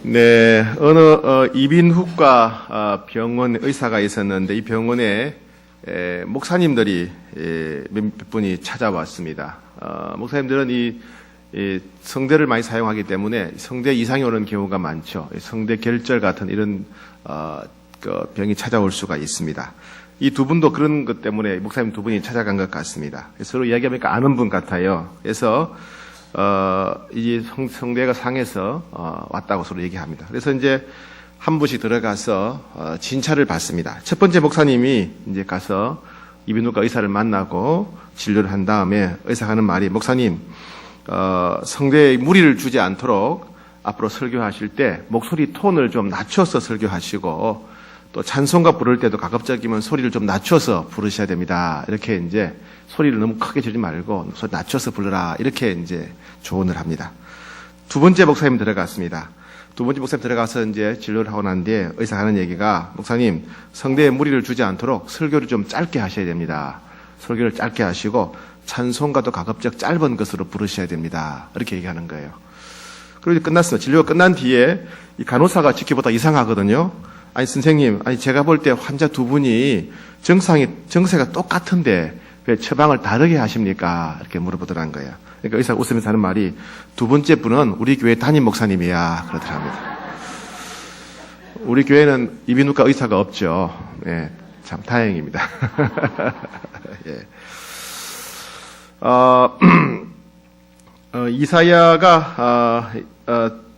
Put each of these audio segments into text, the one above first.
네, 어느 이빈후과 병원 의사가 있었는데 이 병원에 목사님들이 몇 분이 찾아왔습니다. 목사님들은 이 성대를 많이 사용하기 때문에 성대 이상이 오는 경우가 많죠. 성대 결절 같은 이런 병이 찾아올 수가 있습니다. 이 두 분도 그런 것 때문에 목사님 두 분이 찾아간 것 같습니다. 서로 이야기하니까 아는 분 같아요. 그래서 이제 성대가 상해서 왔다고 서로 얘기합니다. 그래서 이제 한 분씩 들어가서 진찰을 받습니다. 첫 번째 목사님이 이제 가서 이비인후과 의사를 만나고 진료를 한 다음에 의사가 하는 말이, 목사님, 성대에 무리를 주지 않도록 앞으로 설교하실 때 목소리 톤을 좀 낮춰서 설교하시고, 또 찬송가 부를 때도 가급적이면 소리를 좀 낮춰서 부르셔야 됩니다. 이렇게 이제 소리를 너무 크게 지르지 말고 소리 낮춰서 불러라. 이렇게 이제 조언을 합니다. 두 번째 목사님 들어갔습니다. 두 번째 목사님 들어가서 이제 진료를 하고 난 뒤에 의사가 하는 얘기가, 목사님, 성대에 무리를 주지 않도록 설교를 좀 짧게 하셔야 됩니다. 설교를 짧게 하시고 찬송가도 가급적 짧은 것으로 부르셔야 됩니다. 이렇게 얘기하는 거예요. 그리고 끝났습니다. 진료가 끝난 뒤에 이 간호사가 지켜보다 이상하거든요. 아니 선생님, 제가 볼 때 환자 두 분이 정세가 똑같은데 왜 처방을 다르게 하십니까? 이렇게 물어보더라는 거예요. 그러니까 의사가 웃으면서 하는 말이, 두 번째 분은 우리 교회 담임 목사님이야 그러더랍니다. 우리 교회는 이비인후과 의사가 없죠. 네, 참 다행입니다. 예. 이사야가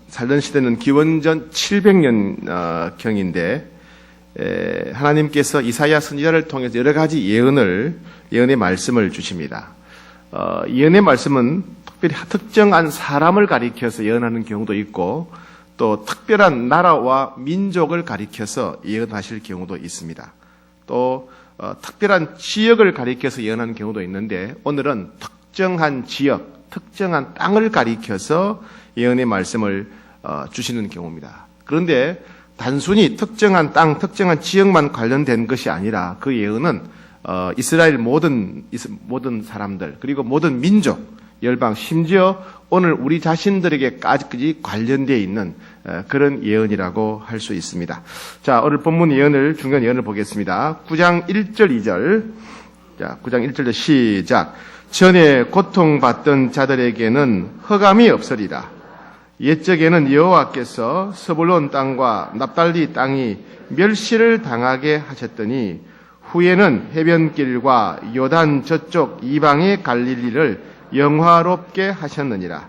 살던 시대는 기원전 700년 경인데, 하나님께서 이사야 선지자를 통해서 여러 가지 예언의 말씀을 주십니다. 예언의 말씀은 특별히 특정한 사람을 가리켜서 예언하는 경우도 있고, 또 특별한 나라와 민족을 가리켜서 예언하실 경우도 있습니다. 또 특별한 지역을 가리켜서 예언하는 경우도 있는데, 오늘은 특정한 지역, 특정한 땅을 가리켜서 예언의 말씀을 주시는 경우입니다. 그런데 단순히 특정한 땅, 특정한 지역만 관련된 것이 아니라 그 예언은 이스라엘 모든 사람들, 그리고 모든 민족, 열방, 심지어 오늘 우리 자신들에게까지 관련되어 있는 그런 예언이라고 할 수 있습니다. 자, 오늘 본문 예언을, 중요한 예언을 보겠습니다. 9장 1절 2절. 자, 9장 1절 시작. 전에 고통받던 자들에게는 흑암이 없으리라. 옛적에는 여호와께서 스불론 땅과 납달리 땅이 멸시를 당하게 하셨더니, 후에는 해변길과 요단 저쪽 이방의 갈릴리를 영화롭게 하셨느니라.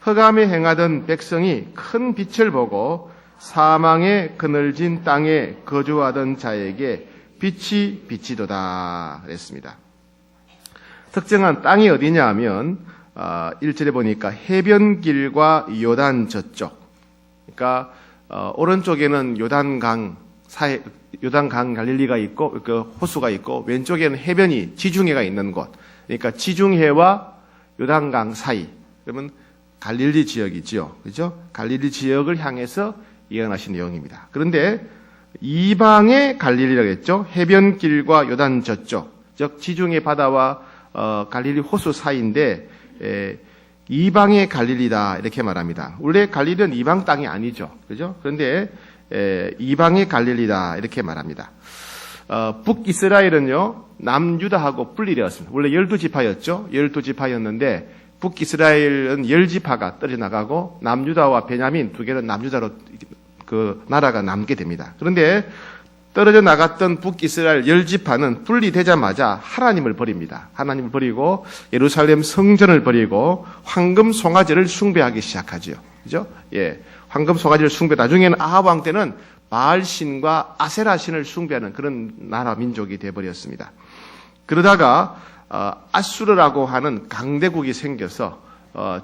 흑암에 행하던 백성이 큰 빛을 보고 사망의 그늘진 땅에 거주하던 자에게 빛이 비치도다 그랬습니다. 특정한 땅이 어디냐 하면 1절에 보니까 해변길과 요단 저쪽, 그러니까 오른쪽에는 요단강 갈릴리가 있고 그 호수가 있고, 왼쪽에는 해변이 지중해가 있는 곳, 그러니까 지중해와 요단강 사이, 그러면 갈릴리 지역이죠, 그렇죠? 갈릴리 지역을 향해서 예언하신 내용입니다. 그런데 이방의 갈릴리라고 했죠. 해변길과 요단 저쪽, 즉 지중해 바다와 갈릴리 호수 사이인데 이방의 갈릴리다 이렇게 말합니다. 원래 갈릴리는 이방 땅이 아니죠, 그죠? 그런데 이방의 갈릴리다 이렇게 말합니다. 북이스라엘은요 남유다하고 분리되었습니다. 원래 12지파였죠. 12지파였는데 북이스라엘은 10지파가 떨어져 나가고 남유다와 베냐민 두 개는 남유다로 그 나라가 남게 됩니다. 그런데 떨어져 나갔던 북이스라엘 10지파는 분리되자마자 하나님을 버립니다. 하나님을 버리고 예루살렘 성전을 버리고 황금 송아지를 숭배하기 시작하죠. 그죠? 예. 황금 송아지를 숭배, 나중에는 아합 왕 때는 바알 신과 아세라 신을 숭배하는 그런 나라 민족이 되어버렸습니다. 그러다가 아수르라고 하는 강대국이 생겨서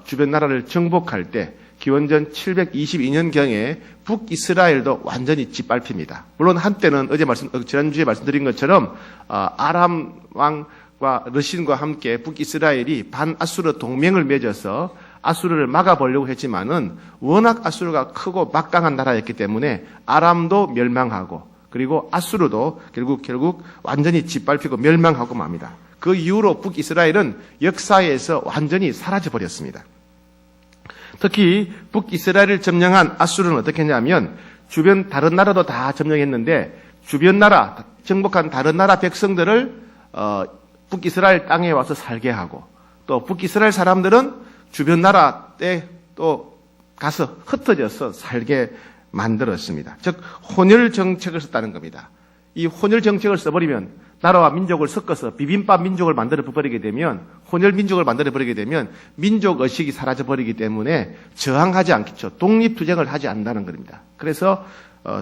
주변 나라를 정복할 때 기원전 722년경에 북이스라엘도 완전히 짓밟힙니다. 물론 한때는 지난주에 말씀드린 것처럼 아람 왕과 르신과 함께 북이스라엘이 반아수르 동맹을 맺어서 아수르를 막아보려고 했지만은 워낙 아수르가 크고 막강한 나라였기 때문에 아람도 멸망하고, 그리고 아수르도 결국 완전히 짓밟히고 멸망하고 맙니다. 그 이후로 북이스라엘은 역사에서 완전히 사라져 버렸습니다. 특히 북이스라엘을 점령한 아수르는 어떻게 했냐면 주변 다른 나라도 다 점령했는데 주변 나라, 정복한 다른 나라 백성들을 북이스라엘 땅에 와서 살게 하고 또 북이스라엘 사람들은 주변 나라에 또 가서 흩어져서 살게 만들었습니다. 즉 혼혈 정책을 썼다는 겁니다. 이 혼혈 정책을 써버리면 나라와 민족을 섞어서 비빔밥 민족을 만들어 버리게 되면 혼혈 민족을 만들어 버리게 되면 민족 의식이 사라져 버리기 때문에 저항하지 않겠죠. 독립투쟁을 하지 않는다는 겁니다. 그래서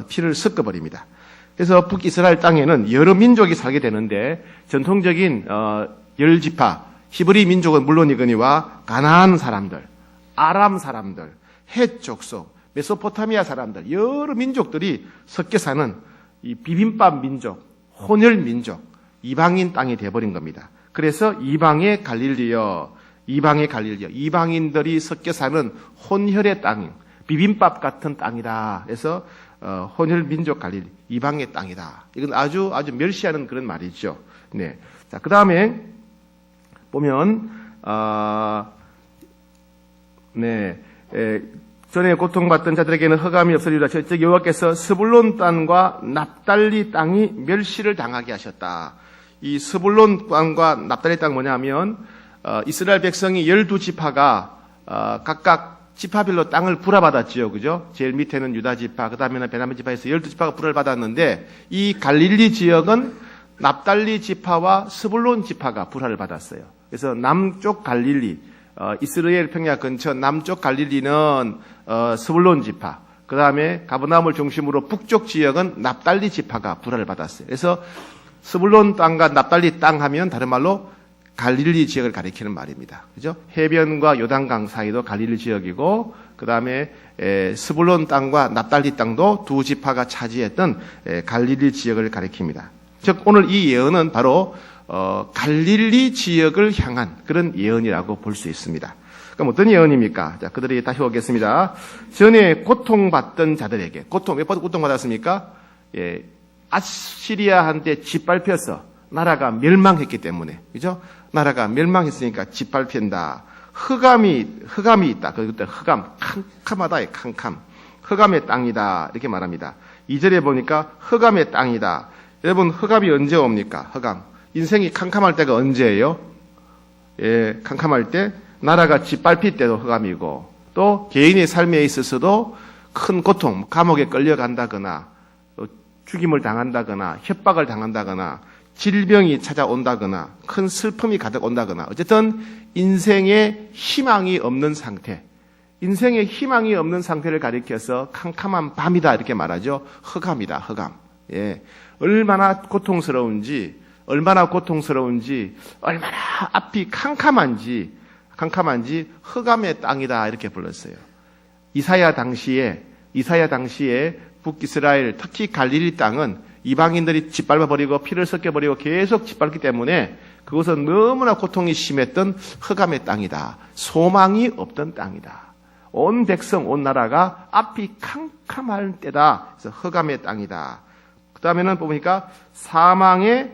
피를 섞어 버립니다. 그래서 북이스라엘 땅에는 여러 민족이 살게 되는데 전통적인 열 지파 히브리 민족은 물론이거니와 가나안 사람들, 아람 사람들, 헷 족속, 메소포타미아 사람들 여러 민족들이 섞여 사는 이 비빔밥 민족, 혼혈 민족, 이방인 땅이 돼버린 겁니다. 그래서 이방의 갈릴리여, 이방인들이 섞여 사는 혼혈의 땅, 비빔밥 같은 땅이다. 그래서 혼혈 민족 갈릴리, 이방의 땅이다. 이건 아주 멸시하는 그런 말이죠. 네. 자, 그 다음에 보면 전에 고통받던 자들에게는 흑암이 없으리라. 즉 여호와께서 스불론 땅과 납달리 땅이 멸시를 당하게 하셨다. 이 스불론 땅과 납달리 땅 뭐냐면 이스라엘 백성이 12지파가 각각 지파별로 땅을 불화받았지요. 그죠? 제일 밑에는 유다 지파, 그다음에는 베냐민 지파에서 12지파가 불화를 받았는데 이 갈릴리 지역은 납달리 지파와 스불론 지파가 불화를 받았어요. 그래서 남쪽 갈릴리 이스라엘 평야 근처 남쪽 갈릴리는 스불론 지파, 그 다음에 가버나움을 중심으로 북쪽 지역은 납달리 지파가 불화를 받았어요. 그래서 스불론 땅과 납달리 땅 하면 다른 말로 갈릴리 지역을 가리키는 말입니다. 그죠? 해변과 요단강 사이도 갈릴리 지역이고, 그 다음에 스불론 땅과 납달리 땅도 두 지파가 차지했던 갈릴리 지역을 가리킵니다. 즉 오늘 이 예언은 바로 갈릴리 지역을 향한 그런 예언이라고 볼 수 있습니다. 그럼 어떤 예언입니까? 자, 그들이 다시 오겠습니다. 전에 고통받던 자들에게, 왜 고통받았습니까? 아시리아한테 짓밟혀서 나라가 멸망했기 때문에, 그죠? 나라가 멸망했으니까 짓밟힌다. 흑암이 있다. 그때 흑암, 캄캄하다, 캄캄. 흑암의 땅이다. 이렇게 말합니다. 2절에 보니까 흑암의 땅이다. 여러분, 흑암이 언제 옵니까? 흑암. 인생이 캄캄할 때가 언제예요? 캄캄할 때 나라가 짓밟힐 때도 흑암이고 또 개인의 삶에 있어서도 큰 고통, 감옥에 끌려간다거나 죽임을 당한다거나 협박을 당한다거나 질병이 찾아온다거나 큰 슬픔이 가득 온다거나 어쨌든 인생에 희망이 없는 상태, 인생에 희망이 없는 상태를 가리켜서 캄캄한 밤이다 이렇게 말하죠. 흑암이다, 흑암. 얼마나 고통스러운지, 얼마나 앞이 캄캄한지 흑암의 땅이다 이렇게 불렀어요. 이사야 당시에 북이스라엘 특히 갈릴리 땅은 이방인들이 짓밟아버리고 피를 섞여버리고 계속 짓밟기 때문에 그것은 너무나 고통이 심했던 흑암의 땅이다. 소망이 없던 땅이다. 온 백성, 온 나라가 앞이 캄캄할 때다. 그래서 흑암의 땅이다. 그 다음에는 보니까 사망의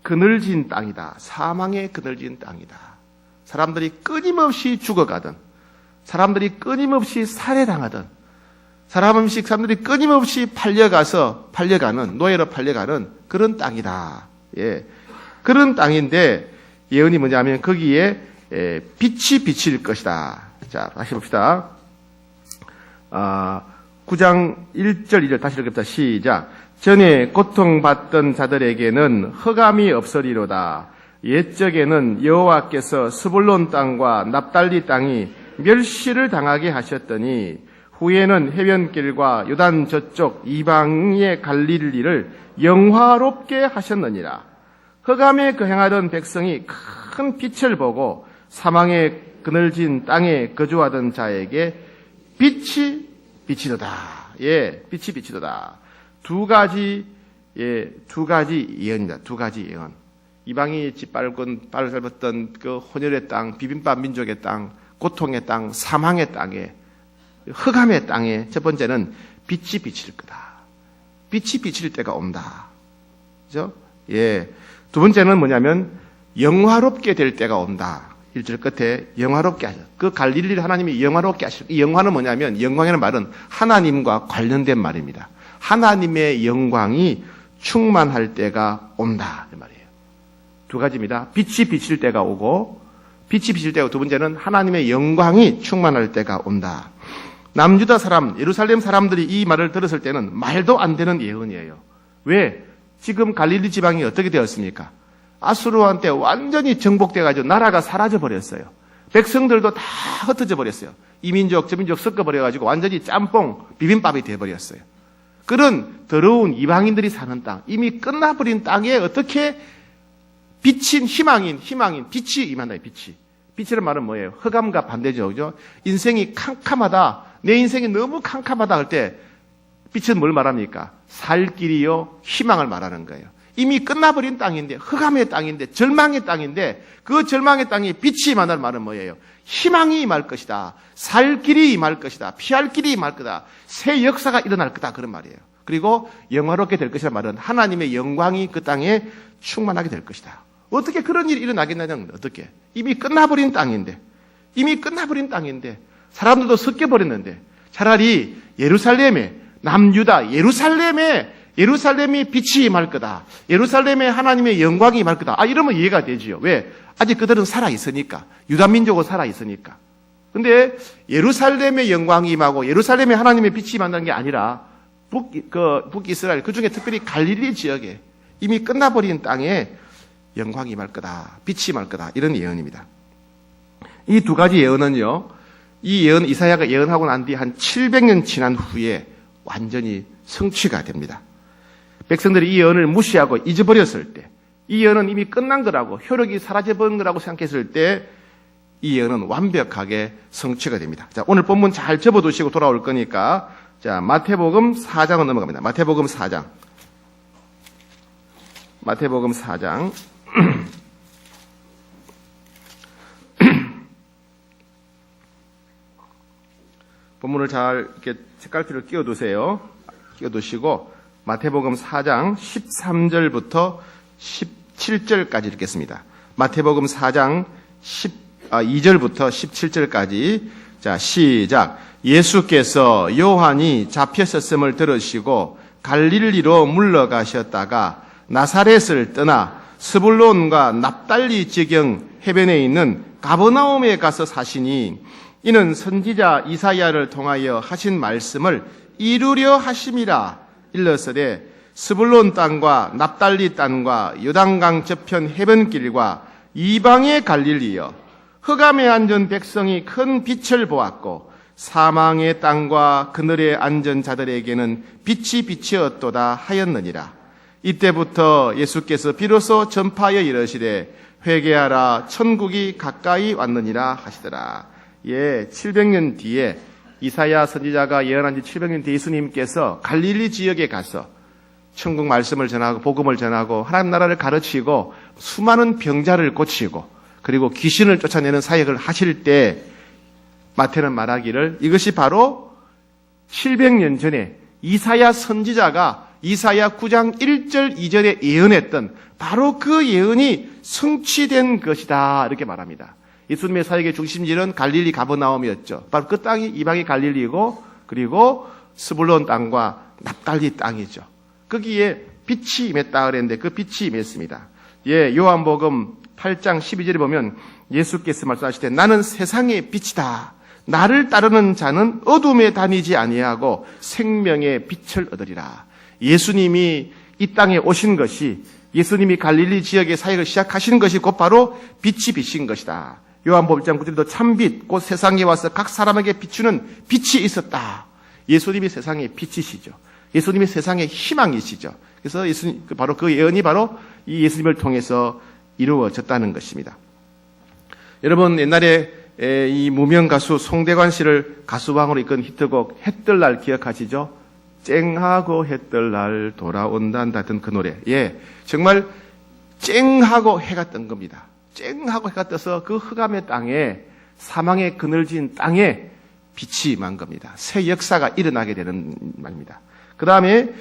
그늘진 땅이다. 사망의 그늘진 땅이다. 사람들이 끊임없이 죽어가던, 사람들이 끊임없이 살해당하던, 사람들이 끊임없이 노예로 팔려가는 그런 땅이다. 그런 땅인데 예언이 뭐냐면 거기에 빛이 비칠 것이다. 자, 다시 봅시다. 9장 1절 2절 다시 읽읍시다. 시작. 전에 고통받던 자들에게는 흑암이 없으리로다. 옛적에는 여호와께서 스불론 땅과 납달리 땅이 멸시를 당하게 하셨더니 후에는 해변길과 요단 저쪽 이방의 갈릴리를 영화롭게 하셨느니라. 흑암에 거행하던 백성이 큰 빛을 보고 사망의 그늘진 땅에 거주하던 자에게 빛이 비치도다. 빛이 비치도다. 두 가지 예언이다. 두 가지 예언. 이방이 짓밟았던 그 혼혈의 땅, 비빔밥 민족의 땅, 고통의 땅, 사망의 땅에, 흑암의 땅에 첫 번째는 빛이 비칠 거다. 빛이 비칠 때가 온다. 그죠? 두 번째는 뭐냐면 영화롭게 될 때가 온다. 1절 끝에 영화롭게 하셨. 그 갈릴리를 하나님이 영화롭게 하셨. 이 영화는 뭐냐면 영광이라는 말은 하나님과 관련된 말입니다. 하나님의 영광이 충만할 때가 온다 이 말이에요. 두 가지입니다. 빛이 비칠 때가 오고 빛이 비칠 때가 두 번째는 하나님의 영광이 충만할 때가 온다. 남유다 사람, 예루살렘 사람들이 이 말을 들었을 때는 말도 안 되는 예언이에요. 왜? 지금 갈릴리 지방이 어떻게 되었습니까? 아수르한테 완전히 정복돼가지고 나라가 사라져버렸어요. 백성들도 다 흩어져 버렸어요. 이민족, 저민족 섞어버려가지고 완전히 짬뽕, 비빔밥이 돼버렸어요. 그런 더러운 이방인들이 사는 땅, 이미 끝나버린 땅에 어떻게 비친 희망인, 빛이 임한다, 빛이. 빛이란 말은 뭐예요? 흑암과 반대죠, 그죠? 인생이 캄캄하다, 내 인생이 너무 캄캄하다 할 때, 빛은 뭘 말합니까? 살 길이요, 희망을 말하는 거예요. 이미 끝나버린 땅인데, 흑암의 땅인데, 절망의 땅인데, 그 절망의 땅에 빛이 임한다는 말은 뭐예요? 희망이 임할 것이다. 살 길이 임할 것이다. 피할 길이 임할 거다. 새 역사가 일어날 거다. 그런 말이에요. 그리고 영화롭게 될 것이란 말은 하나님의 영광이 그 땅에 충만하게 될 것이다. 어떻게 그런 일이 일어나겠냐는 거예요. 어떻게? 이미 끝나버린 땅인데, 사람들도 섞여버렸는데, 차라리 예루살렘에, 남유다, 예루살렘이 빛이 임할 거다. 예루살렘에 하나님의 영광이 임할 거다. 이러면 이해가 되지요. 왜? 아직 그들은 살아있으니까. 유다민족은 살아있으니까. 근데 예루살렘의 영광이 임하고 예루살렘에 하나님의 빛이 임한다는 게 아니라 북이스라엘, 그 중에 특별히 갈릴리 지역에 이미 끝나버린 땅에 영광이 임할 거다. 빛이 임할 거다. 이런 예언입니다. 이 두 가지 예언은요, 이 예언, 이사야가 예언하고 난 뒤 한 700년 지난 후에 완전히 성취가 됩니다. 백성들이 이 예언을 무시하고 잊어버렸을 때, 이 예언은 이미 끝난 거라고, 효력이 사라져버린 거라고 생각했을 때, 이 예언은 완벽하게 성취가 됩니다. 자, 오늘 본문 잘 접어두시고 돌아올 거니까, 자, 마태복음 4장으로 넘어갑니다. 마태복음 4장. 본문을 잘 이렇게 책갈피를 끼워두세요. 끼워두시고 마태복음 4장 13절부터 17절까지 읽겠습니다. 마태복음 4장 2절부터 17절까지. 자, 시작. 예수께서 요한이 잡혔었음을 들으시고 갈릴리로 물러가셨다가 나사렛을 떠나 스불론과 납달리 지경 해변에 있는 가버나움에 가서 사시니 이는 선지자 이사야를 통하여 하신 말씀을 이루려 하심이라. 일러서되 스불론 땅과 납달리 땅과 요단강 저편 해변길과 이방의 갈릴리여, 흑암에 앉은 백성이 큰 빛을 보았고 사망의 땅과 그늘에 앉은 자들에게는 빛이 비치었도다 하였느니라. 이때부터 예수께서 비로소 전파하여 이르시되 회개하라, 천국이 가까이 왔느니라 하시더라. 700년 뒤에 이사야 선지자가 예언한 지 700년 뒤에 예수님께서 갈릴리 지역에 가서 천국 말씀을 전하고 복음을 전하고 하나님 나라를 가르치고 수많은 병자를 고치고 그리고 귀신을 쫓아내는 사역을 하실 때 마태는 말하기를 이것이 바로 700년 전에 이사야 선지자가 이사야 9장 1절 2절에 예언했던 바로 그 예언이 성취된 것이다, 이렇게 말합니다. 예수님의 사역의 중심지는 갈릴리 가버나움이었죠. 바로 그 땅이 이방의 갈릴리고 그리고 스불론 땅과 납달리 땅이죠. 거기에 빛이 임했다 그랬는데 그 빛이 임했습니다. 요한복음 8장 12절에 보면 예수께서 말씀하실 때 나는 세상의 빛이다. 나를 따르는 자는 어둠에 다니지 아니하고 생명의 빛을 얻으리라. 예수님이 이 땅에 오신 것이, 예수님이 갈릴리 지역의 사역을 시작하신 것이 곧 바로 빛이 비신 것이다. 요한복음 1장 9절에도 참빛 곧 세상에 와서 각 사람에게 비추는 빛이 있었다. 예수님이 세상의 빛이시죠. 예수님이 세상의 희망이시죠. 그래서 예수님, 바로 그 예언이 바로 이 예수님을 통해서 이루어졌다는 것입니다. 여러분, 옛날에 이 무명 가수 송대관 씨를 가수왕으로 이끈 히트곡 해뜰날 기억하시죠? 쨍하고 해뜰날 돌아온단다 했던 그 노래. 정말 쨍하고 해가 뜬 겁니다. 쨍하고 해가 떠서 그 흑암의 땅에, 사망의 그늘진 땅에 빛이 임한 겁니다. 새 역사가 일어나게 되는 말입니다. 그 다음에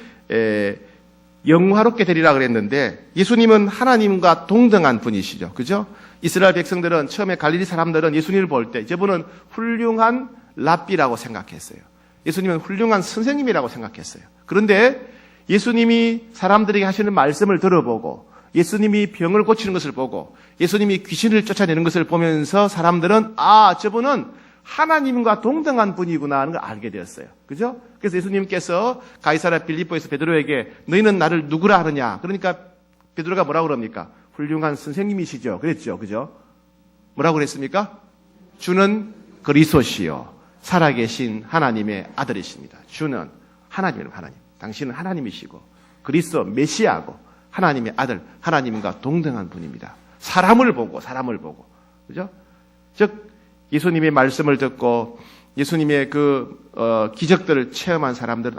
영화롭게 되리라 그랬는데 예수님은 하나님과 동등한 분이시죠. 그죠? 이스라엘 백성들은 처음에 갈릴리 사람들은 예수님을 볼 때 저분은 훌륭한 랍비라고 생각했어요. 예수님은 훌륭한 선생님이라고 생각했어요. 그런데 예수님이 사람들에게 하시는 말씀을 들어보고 예수님이 병을 고치는 것을 보고 예수님이 귀신을 쫓아내는 것을 보면서 사람들은 저분은 하나님과 동등한 분이구나 하는 걸 알게 되었어요. 그죠? 그래서 예수님께서 가이사랴 빌립보에서 베드로에게 너희는 나를 누구라 하느냐? 그러니까 베드로가 뭐라고 그럽니까? 훌륭한 선생님이시죠. 그랬죠. 그죠? 뭐라고 그랬습니까? 주는 그리스도시요 살아계신 하나님의 아들이십니다. 주는 하나님이에요. 하나님. 당신은 하나님이시고 그리스도 메시아고 하나님의 아들, 하나님과 동등한 분입니다. 사람을 보고. 그죠? 즉 예수님의 말씀을 듣고 예수님의 기적들을 체험한 사람들은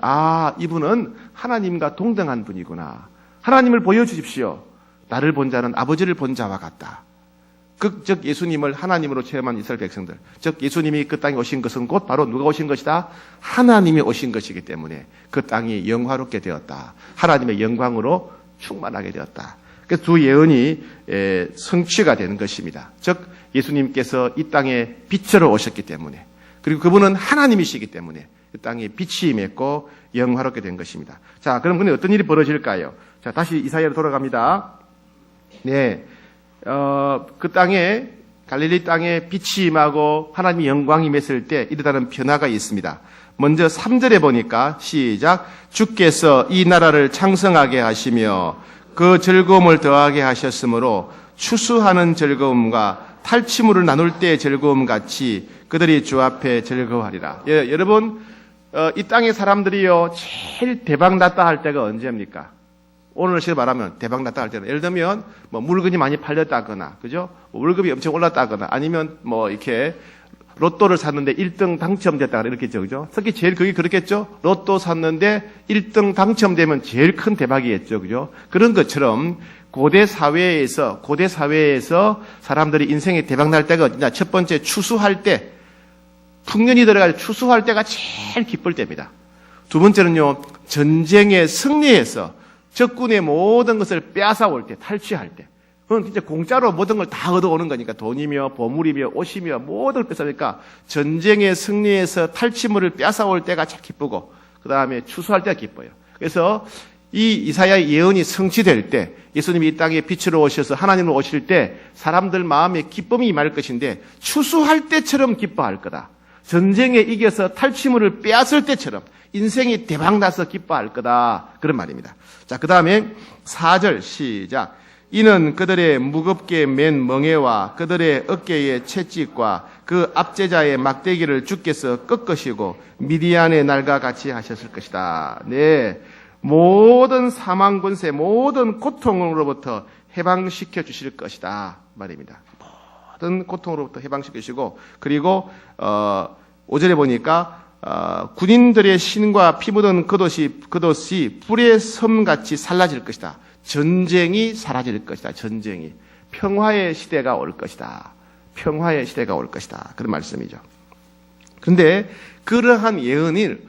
이분은 하나님과 동등한 분이구나. 하나님을 보여주십시오. 나를 본 자는 아버지를 본 자와 같다. 즉 예수님을 하나님으로 체험한 이스라엘 백성들. 즉 예수님이 그 땅에 오신 것은 곧 바로 누가 오신 것이다? 하나님이 오신 것이기 때문에 그 땅이 영화롭게 되었다. 하나님의 영광으로 충만하게 되었다. 그래서 두 예언이 성취가 되는 것입니다. 즉 예수님께서 이 땅에 빛으로 오셨기 때문에 그리고 그분은 하나님이시기 때문에 그 땅에 빛이 맺고 영화롭게 된 것입니다. 자, 그럼 근데 어떤 일이 벌어질까요? 자, 다시 이사야로 돌아갑니다. 네, 그 땅에 갈릴리 땅에 빛이 임하고 하나님의 영광이 임했을 때 이르다는 변화가 있습니다. 먼저 3절에 보니까 시작. 주께서 이 나라를 창성하게 하시며 그 즐거움을 더하게 하셨으므로 추수하는 즐거움과 탈취물을 나눌 때의 즐거움 같이 그들이 주 앞에 즐거워하리라. 여러분 이 땅의 사람들이요 제일 대박 났다 할 때가 언제입니까? 오늘식으로 말하면 대박 났다 할 때는 예를 들면 물건이 많이 팔렸다거나 그죠? 월급이 엄청 올랐다거나 아니면 이렇게 로또를 샀는데 1등 당첨됐다거나 이렇게 했죠. 그죠? 특히 제일 그게 그렇겠죠? 로또 샀는데 1등 당첨되면 제일 큰 대박이겠죠. 그죠? 그런 것처럼 고대 사회에서 사람들이 인생에 대박 날 때가 어디냐? 첫 번째 추수할 때, 풍년이 들어갈 추수할 때가 제일 기쁠 때입니다. 두 번째는요, 전쟁에 승리해서 적군의 모든 것을 빼앗아올 때, 탈취할 때. 그건 진짜 공짜로 모든 걸 다 얻어오는 거니까 돈이며 보물이며 옷이며 모든 걸 뺏으니까 전쟁에 승리해서 탈취물을 빼앗아올 때가 참 기쁘고 그 다음에 추수할 때가 기뻐요. 그래서 이 이사야의 예언이 성취될 때 예수님이 이 땅에 빛으로 오셔서 하나님으로 오실 때 사람들 마음에 기쁨이 임할 것인데 추수할 때처럼 기뻐할 거다. 전쟁에 이겨서 탈취물을 빼앗을 때처럼 인생이 대박나서 기뻐할 거다. 그런 말입니다. 자, 그 다음에 4절 시작. 이는 그들의 무겁게 맨 멍에와 그들의 어깨의 채찍과 그 압제자의 막대기를 주께서 꺾으시고 미디안의 날과 같이 하셨을 것이다. 네, 모든 사망 권세, 모든 고통으로부터 해방시켜 주실 것이다 말입니다. 모든 고통으로부터 해방시켜 주시고 그리고 5절에 보니까 군인들의 신과 피 묻은 그돛이 불의 섬같이 살라질 것이다. 전쟁이 사라질 것이다. 전쟁이. 평화의 시대가 올 것이다. 평화의 시대가 올 것이다. 그런 말씀이죠. 그런데 그러한 예언을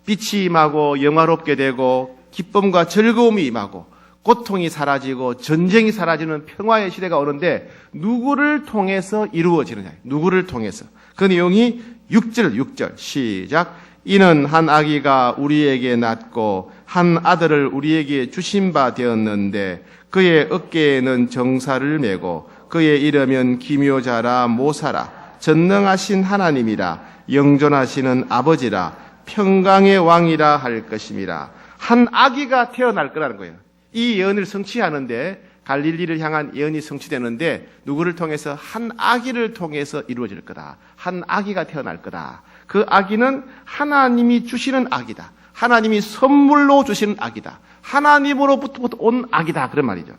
빛이 임하고 영화롭게 되고 기쁨과 즐거움이 임하고 고통이 사라지고 전쟁이 사라지는 평화의 시대가 오는데 누구를 통해서 이루어지느냐. 누구를 통해서. 그 내용이 6절 시작. 이는 한 아기가 우리에게 낳고 한 아들을 우리에게 주신 바 되었는데 그의 어깨에는 정사를 메고 그의 이름은 기묘자라 모사라 전능하신 하나님이라 영존하시는 아버지라 평강의 왕이라 할 것임이라. 한 아기가 태어날 거라는 거예요. 이 예언을 성취하는데 갈릴리를 향한 예언이 성취되는데 누구를 통해서? 한 아기를 통해서 이루어질 거다. 한 아기가 태어날 거다. 그 아기는 하나님이 주시는 아기다. 하나님이 선물로 주시는 아기다. 하나님으로부터 온 아기다. 그런 말이죠.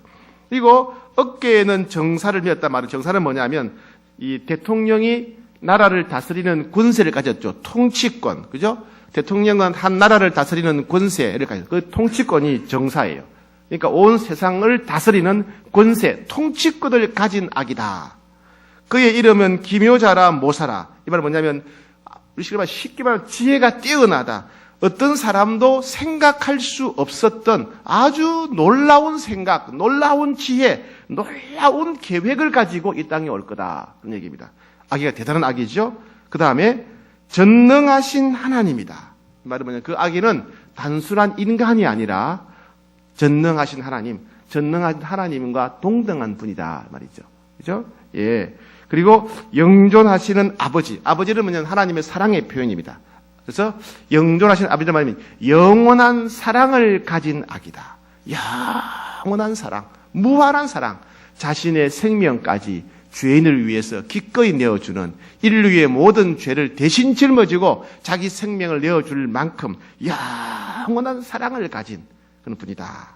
그리고 어깨에는 정사를 메었단 말은 정사는 뭐냐면 이 대통령이 나라를 다스리는 권세를 가졌죠. 통치권. 그죠? 대통령은 한 나라를 다스리는 권세를 가졌죠. 그 통치권이 정사예요. 그러니까 온 세상을 다스리는 권세, 통치권을 가진 아기다. 그의 이름은 기묘자라 모사라. 이 말은 뭐냐면 우리 쉽게 말하면 지혜가 뛰어나다. 어떤 사람도 생각할 수 없었던 아주 놀라운 생각, 놀라운 지혜, 놀라운 계획을 가지고 이 땅에 올 거다. 그런 얘기입니다. 아기가 대단한 아기죠. 그 다음에 전능하신 하나님이다. 말은 뭐냐면 그 아기는 단순한 인간이 아니라 전능하신 하나님, 전능한 하나님과 동등한 분이다 말이죠. 그죠? 예. 그리고 영존하시는 아버지. 아버지는 뭐냐면 하나님의 사랑의 표현입니다. 그래서 영존하시는 아버지란 말이면 영원한 사랑을 가진 아기다. 영원한 사랑, 무한한 사랑, 자신의 생명까지 죄인을 위해서 기꺼이 내어주는, 인류의 모든 죄를 대신 짊어지고 자기 생명을 내어줄 만큼 영원한 사랑을 가진 그런 분이다.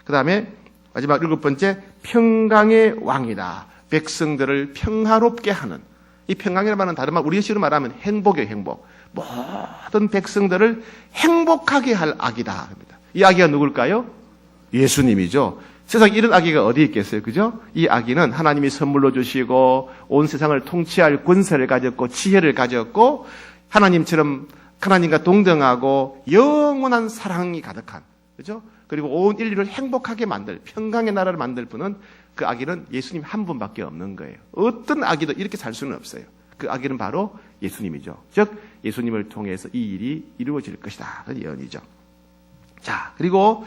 그 다음에 마지막 7번째, 평강의 왕이다. 백성들을 평화롭게 하는, 이 평강이라는 말은 다른 말, 우리 식으로 말하면 행복이에요. 행복. 모든 백성들을 행복하게 할 아기다. 이 아기가 누굴까요? 예수님이죠. 세상에 이런 아기가 어디 있겠어요? 그죠? 이 아기는 하나님이 선물로 주시고 온 세상을 통치할 권세를 가졌고 지혜를 가졌고 하나님처럼 하나님과 동등하고 영원한 사랑이 가득한, 그죠? 그리고 온 인류를 행복하게 만들, 평강의 나라를 만들 분은, 그 아기는 예수님 한 분밖에 없는 거예요. 어떤 아기도 이렇게 살 수는 없어요. 그 아기는 바로 예수님이죠. 즉 예수님을 통해서 이 일이 이루어질 것이다. 그런 예언이죠. 자, 그리고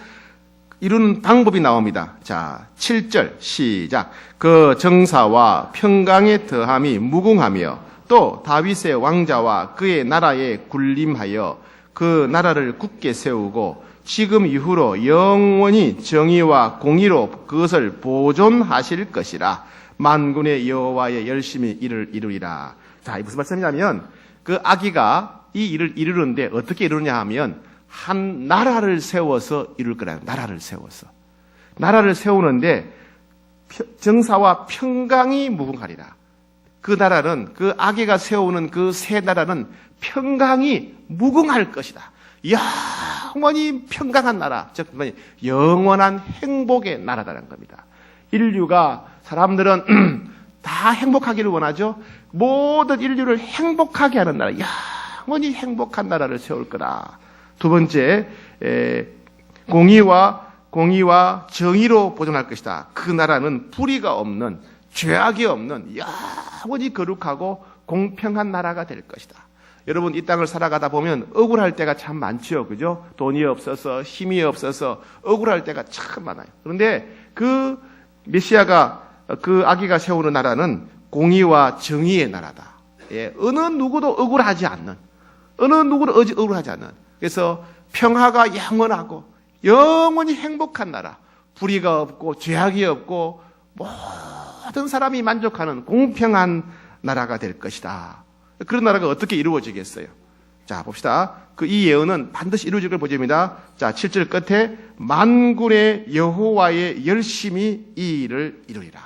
이루는 방법이 나옵니다. 자, 7절 시작. 그 정사와 평강의 더함이 무궁하며 또 다윗의 왕자와 그의 나라에 군림하여 그 나라를 굳게 세우고 지금 이후로 영원히 정의와 공의로 그것을 보존하실 것이라. 만군의 여호와의 열심히 이를 이루리라. 자, 이 무슨 말씀이냐면 그 아기가 이 일을 이루는데 어떻게 이루느냐 하면 한 나라를 세워서 이룰 거라요. 나라를 세워서. 나라를 세우는데 정사와 평강이 무궁하리라. 그 나라는, 그 아기가 세우는 그 새 나라는 평강이 무궁할 것이다. 영원히 평강한 나라, 즉 영원한 행복의 나라라는 겁니다. 인류가, 사람들은 다 행복하기를 원하죠. 모든 인류를 행복하게 하는 나라, 영원히 행복한 나라를 세울 거다. 두 번째, 공의와 정의로 보존할 것이다. 그 나라는 불의가 없는, 죄악이 없는 영원히 거룩하고 공평한 나라가 될 것이다. 여러분, 이 땅을 살아가다 보면 억울할 때가 참 많죠. 그죠? 돈이 없어서, 힘이 없어서 억울할 때가 참 많아요. 그런데 그 메시아가, 그 아기가 세우는 나라는 공의와 정의의 나라다. 예, 어느 누구도 억울하지 않는, 어느 누구도 억울하지 않는, 그래서 평화가 영원하고 영원히 행복한 나라, 불의가 없고 죄악이 없고 모든 사람이 만족하는 공평한 나라가 될 것이다. 그런 나라가 어떻게 이루어지겠어요? 자, 봅시다. 이 예언은 반드시 이루어질 걸 보여줍니다. 자, 7절 끝에 만군의 여호와의 열심히 이 일을 이루리라.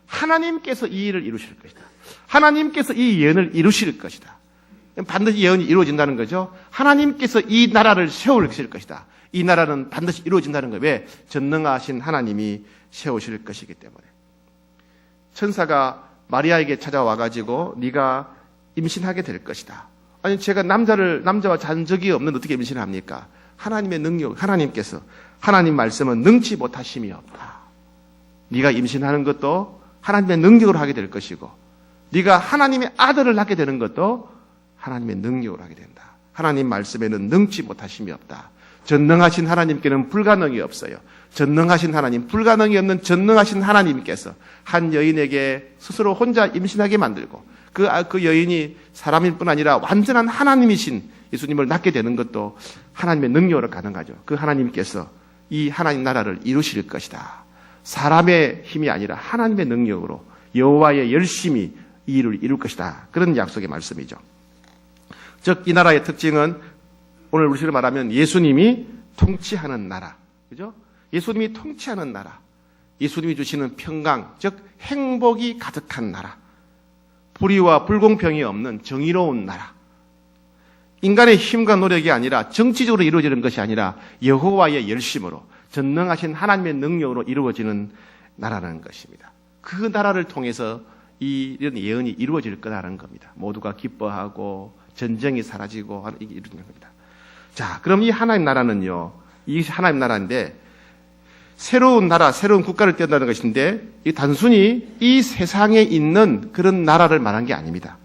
하나님께서 이 일을 이루실 것이다. 하나님께서 이 예언을 이루실 것이다. 반드시 예언이 이루어진다는 거죠. 하나님께서 이 나라를 세우실 것이다. 이 나라는 반드시 이루어진다는 거예요. 왜? 전능하신 하나님이 세우실 것이기 때문에. 천사가 마리아에게 찾아와가지고 네가 임신하게 될 것이다. 아니, 제가 남자와 잔 적이 없는 어떻게 임신을 합니까? 하나님의 능력, 하나님께서, 하나님 말씀은 능치 못하심이 없다. 네가 임신하는 것도 하나님의 능력으로 하게 될 것이고, 네가 하나님의 아들을 낳게 되는 것도 하나님의 능력으로 하게 된다. 하나님 말씀에는 능치 못하심이 없다. 전능하신 하나님께는 불가능이 없어요. 전능하신 하나님, 불가능이 없는 전능하신 하나님께서 한 여인에게 스스로 혼자 임신하게 만들고 그 여인이 사람일 뿐 아니라 완전한 하나님이신 예수님을 낳게 되는 것도 하나님의 능력으로 가능하죠. 그 하나님께서 이 하나님 나라를 이루실 것이다. 사람의 힘이 아니라 하나님의 능력으로 여호와의 열심히 이 일을 이룰 것이다. 그런 약속의 말씀이죠. 즉, 이 나라의 특징은 오늘 우리식으로 말하면 예수님이 통치하는 나라. 그죠? 예수님이 통치하는 나라. 예수님이 주시는 평강, 즉 행복이 가득한 나라. 불의와 불공평이 없는 정의로운 나라. 인간의 힘과 노력이 아니라 정치적으로 이루어지는 것이 아니라 여호와의 열심으로 전능하신 하나님의 능력으로 이루어지는 나라라는 것입니다. 그 나라를 통해서 이런 예언이 이루어질 거라는 겁니다. 모두가 기뻐하고 전쟁이 사라지고 이런 겁니다. 자, 그럼 이 하나님 나라는요, 이 하나님 나라인데, 새로운 나라, 새로운 국가를 떼어다는 것인데, 이 단순히 이 세상에 있는 그런 나라를 말한 게 아닙니다.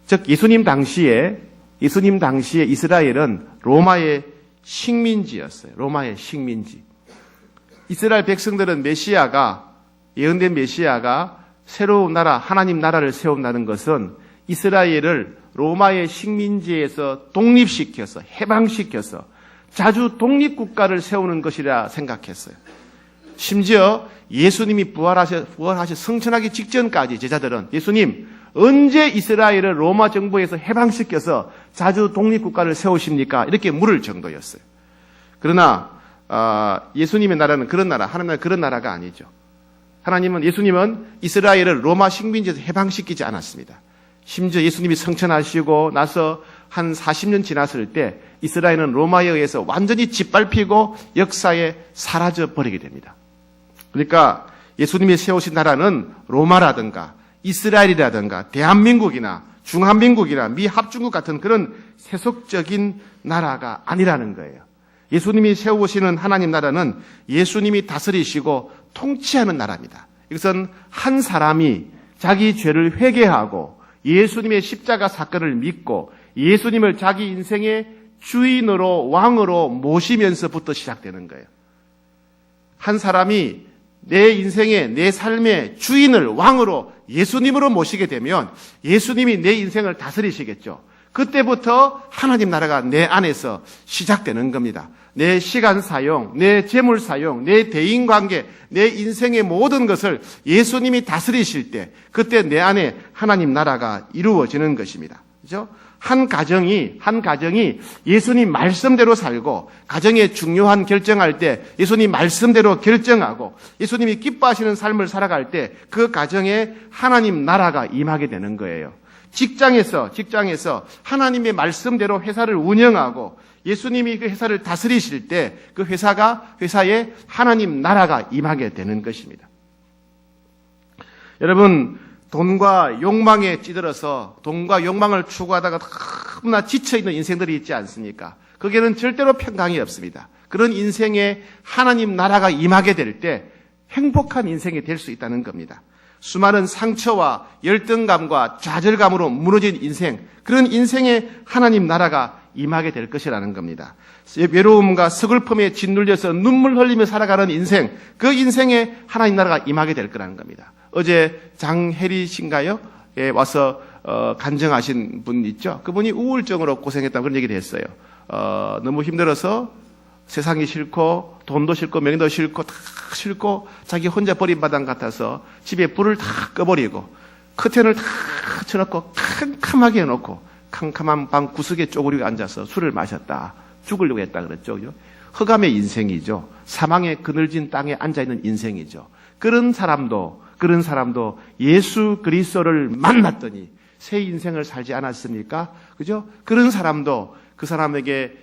즉, 예수님 당시에 이스라엘은 로마의 식민지였어요. 로마의 식민지. 이스라엘 백성들은 예언된 메시아가 새로운 나라, 하나님 나라를 세운다는 것은 이스라엘을 로마의 식민지에서 독립시켜서, 해방시켜서 자주 독립국가를 세우는 것이라 생각했어요. 심지어 예수님이 부활하셔 승천하기 직전까지 제자들은 예수님, 언제 이스라엘을 로마 정부에서 해방시켜서 자주 독립국가를 세우십니까? 이렇게 물을 정도였어요. 그러나 예수님의 나라는 그런 나라, 하나님 나라는 그런 나라가 아니죠. 예수님은 이스라엘을 로마 식민지에서 해방시키지 않았습니다. 심지어 예수님이 승천하시고 나서 한 40년 지났을 때 이스라엘은 로마에 의해서 완전히 짓밟히고 역사에 사라져 버리게 됩니다. 그러니까 예수님이 세우신 나라는 로마라든가 이스라엘이라든가 대한민국이나 중한민국이나 미합중국 같은 그런 세속적인 나라가 아니라는 거예요. 예수님이 세우시는 하나님 나라는 예수님이 다스리시고 통치하는 나라입니다. 이것은 한 사람이 자기 죄를 회개하고 예수님의 십자가 사건을 믿고 예수님을 자기 인생의 주인으로 왕으로 모시면서부터 시작되는 거예요. 한 사람이 내 인생의 내 삶의 주인을 왕으로 예수님으로 모시게 되면 예수님이 내 인생을 다스리시겠죠. 그때부터 하나님 나라가 내 안에서 시작되는 겁니다. 내 시간 사용, 내 재물 사용, 내 대인 관계, 내 인생의 모든 것을 예수님이 다스리실 때 그때 내 안에 하나님 나라가 이루어지는 것입니다. 그죠? 한 가정이 예수님 말씀대로 살고 가정의 중요한 결정할 때 예수님 말씀대로 결정하고 예수님이 기뻐하시는 삶을 살아갈 때 그 가정에 하나님 나라가 임하게 되는 거예요. 직장에서 하나님의 말씀대로 회사를 운영하고 예수님이 그 회사를 다스리실 때 그 회사에 하나님 나라가 임하게 되는 것입니다. 여러분, 돈과 욕망에 찌들어서 돈과 욕망을 추구하다가 너무나 지쳐있는 인생들이 있지 않습니까? 거기에는 절대로 평강이 없습니다. 그런 인생에 하나님 나라가 임하게 될 때 행복한 인생이 될 수 있다는 겁니다. 수많은 상처와 열등감과 좌절감으로 무너진 인생, 그런 인생에 하나님 나라가 임하게 될 것이라는 겁니다. 외로움과 서글픔에 짓눌려서 눈물 흘리며 살아가는 인생, 그 인생에 하나님 나라가 임하게 될 거라는 겁니다. 어제 장혜리 씨인가요? 예, 와서 간증하신 분 있죠? 그분이 우울증으로 고생했다고 그런 얘기를 했어요. 너무 힘들어서 세상이 싫고 돈도 싫고 명예도 싫고 다 싫고 자기 혼자 버림바당 같아서 집에 불을 다 꺼버리고 커튼을 다 쳐놓고 캄캄하게 해놓고 캄캄한 방 구석에 쪼그리고 앉아서 술을 마셨다. 죽으려고 했다 그랬죠. 흑암의 인생이죠. 사망의 그늘진 땅에 앉아있는 인생이죠. 그런 사람도 예수 그리스도를 만났더니 새 인생을 살지 않았습니까? 그죠? 그런 사람도 그 사람에게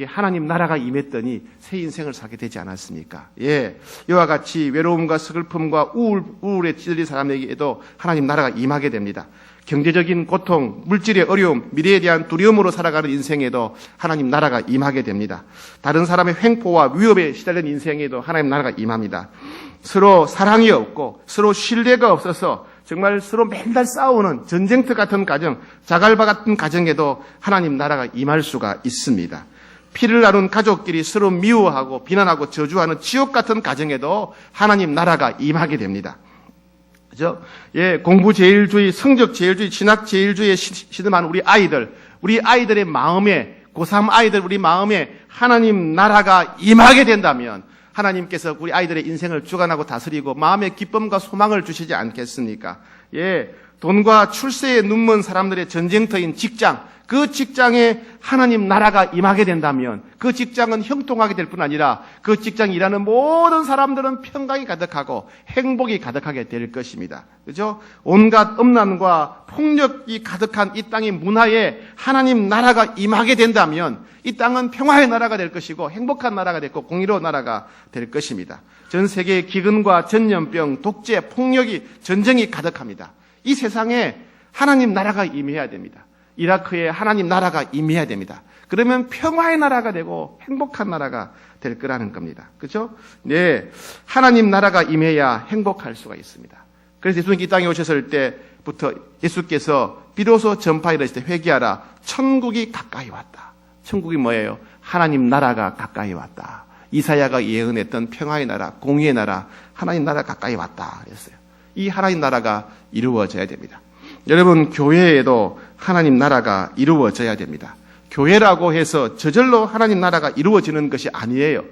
하나님 나라가 임했더니 새 인생을 살게 되지 않았습니까? 예. 이와 같이 외로움과 서글픔과 우울에 찌들린 사람에게도 하나님 나라가 임하게 됩니다. 경제적인 고통, 물질의 어려움, 미래에 대한 두려움으로 살아가는 인생에도 하나님 나라가 임하게 됩니다. 다른 사람의 횡포와 위협에 시달린 인생에도 하나님 나라가 임합니다. 서로 사랑이 없고 서로 신뢰가 없어서 정말 서로 맨날 싸우는 전쟁터 같은 가정, 자갈바 같은 가정에도 하나님 나라가 임할 수가 있습니다. 피를 나눈 가족끼리 서로 미워하고 비난하고 저주하는 지옥 같은 가정에도 하나님 나라가 임하게 됩니다. 그죠? 예, 공부 제일주의, 성적 제일주의, 진학 제일주의에 시름한 우리 아이들의 마음에, 고3 아이들 우리 마음에 하나님 나라가 임하게 된다면 하나님께서 우리 아이들의 인생을 주관하고 다스리고 마음의 기쁨과 소망을 주시지 않겠습니까? 예, 돈과 출세에 눈먼 사람들의 전쟁터인 직장, 그 직장에 하나님 나라가 임하게 된다면 그 직장은 형통하게 될 뿐 아니라 그 직장에 일하는 모든 사람들은 평강이 가득하고 행복이 가득하게 될 것입니다. 그죠? 온갖 음란과 폭력이 가득한 이 땅의 문화에 하나님 나라가 임하게 된다면 이 땅은 평화의 나라가 될 것이고 행복한 나라가 됐고 공의로운 나라가 될 것입니다. 전 세계의 기근과 전염병, 독재, 폭력이, 전쟁이 가득합니다. 이 세상에 하나님 나라가 임해야 됩니다. 이라크에 하나님 나라가 임해야 됩니다. 그러면 평화의 나라가 되고 행복한 나라가 될 거라는 겁니다. 그렇죠? 네, 하나님 나라가 임해야 행복할 수가 있습니다. 그래서 예수님이 이 땅에 오셨을 때부터 예수께서 비로소 전파에 이르실 때 회개하라. 천국이 가까이 왔다. 천국이 뭐예요? 하나님 나라가 가까이 왔다. 이사야가 예언했던 평화의 나라, 공의의 나라, 하나님 나라가 가까이 왔다 그랬어요. 이 하나님 나라가 이루어져야 됩니다. 여러분, 교회에도 하나님 나라가 이루어져야 됩니다. 교회라고 해서 저절로 하나님 나라가 이루어지는 것이 아니에요.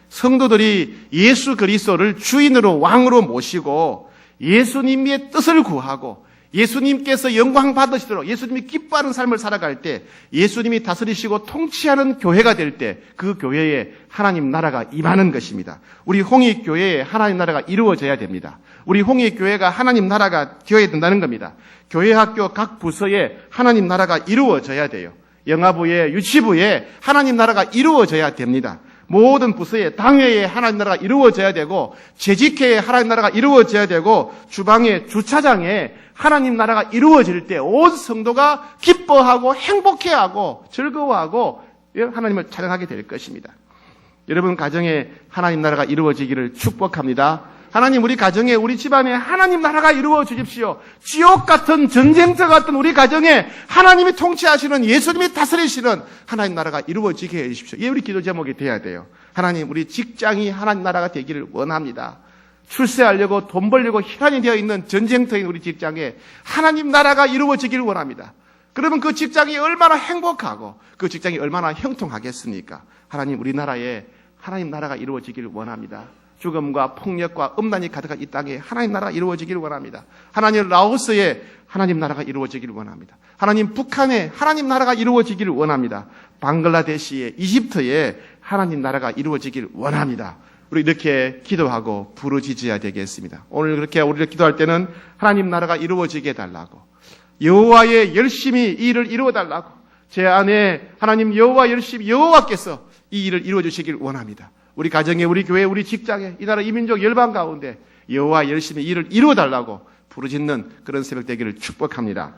성도들이 예수 그리스도를 주인으로 왕으로 모시고 예수님의 뜻을 구하고 예수님께서 영광 받으시도록 예수님이 기뻐하는 삶을 살아갈 때 예수님이 다스리시고 통치하는 교회가 될 때 그 교회에 하나님 나라가 임하는 것입니다. 우리 홍익교회에 하나님 나라가 이루어져야 됩니다. 우리 홍익교회가 하나님 나라가 되어야 된다는 겁니다. 교회학교 각 부서에 하나님 나라가 이루어져야 돼요. 영아부에, 유치부에 하나님 나라가 이루어져야 됩니다. 모든 부서에, 당회에 하나님 나라가 이루어져야 되고 재직회에 하나님 나라가 이루어져야 되고 주방에, 주차장에 하나님 나라가 이루어질 때 온 성도가 기뻐하고 행복해하고 즐거워하고 하나님을 찬양하게 될 것입니다. 여러분 가정에 하나님 나라가 이루어지기를 축복합니다. 하나님 우리 가정에 우리 집안에 하나님 나라가 이루어 주십시오. 지옥 같은 전쟁터 같은 우리 가정에 하나님이 통치하시는 예수님이 다스리시는 하나님 나라가 이루어지게 해 주십시오. 이게 우리 기도 제목이 돼야 돼요. 하나님 우리 직장이 하나님 나라가 되기를 원합니다. 출세하려고 돈 벌려고 혈안이 되어 있는 전쟁터인 우리 직장에 하나님 나라가 이루어지기를 원합니다. 그러면 그 직장이 얼마나 행복하고 그 직장이 얼마나 형통하겠습니까? 하나님 우리나라에 하나님 나라가 이루어지기를 원합니다. 죽음과 폭력과 음란이 가득한 이 땅에 하나님 나라가 이루어지기를 원합니다. 하나님 라오스에 하나님 나라가 이루어지기를 원합니다. 하나님 북한에 하나님 나라가 이루어지기를 원합니다. 방글라데시에 이집트에 하나님 나라가 이루어지기를 원합니다. 우리 이렇게 기도하고 부르짖어야 되겠습니다. 오늘 그렇게 우리를 기도할 때는 하나님 나라가 이루어지게 해달라고 여호와의 열심히 이 일을 이루어달라고 제 안에 하나님 여호와 열심히 여호와께서 이 일을 이루어주시길 원합니다. 우리 가정에 우리 교회 우리 직장에 이 나라 이민족 열방 가운데 여호와 열심히 이 일을 이루어달라고 부르짖는 그런 새벽 되기를 축복합니다.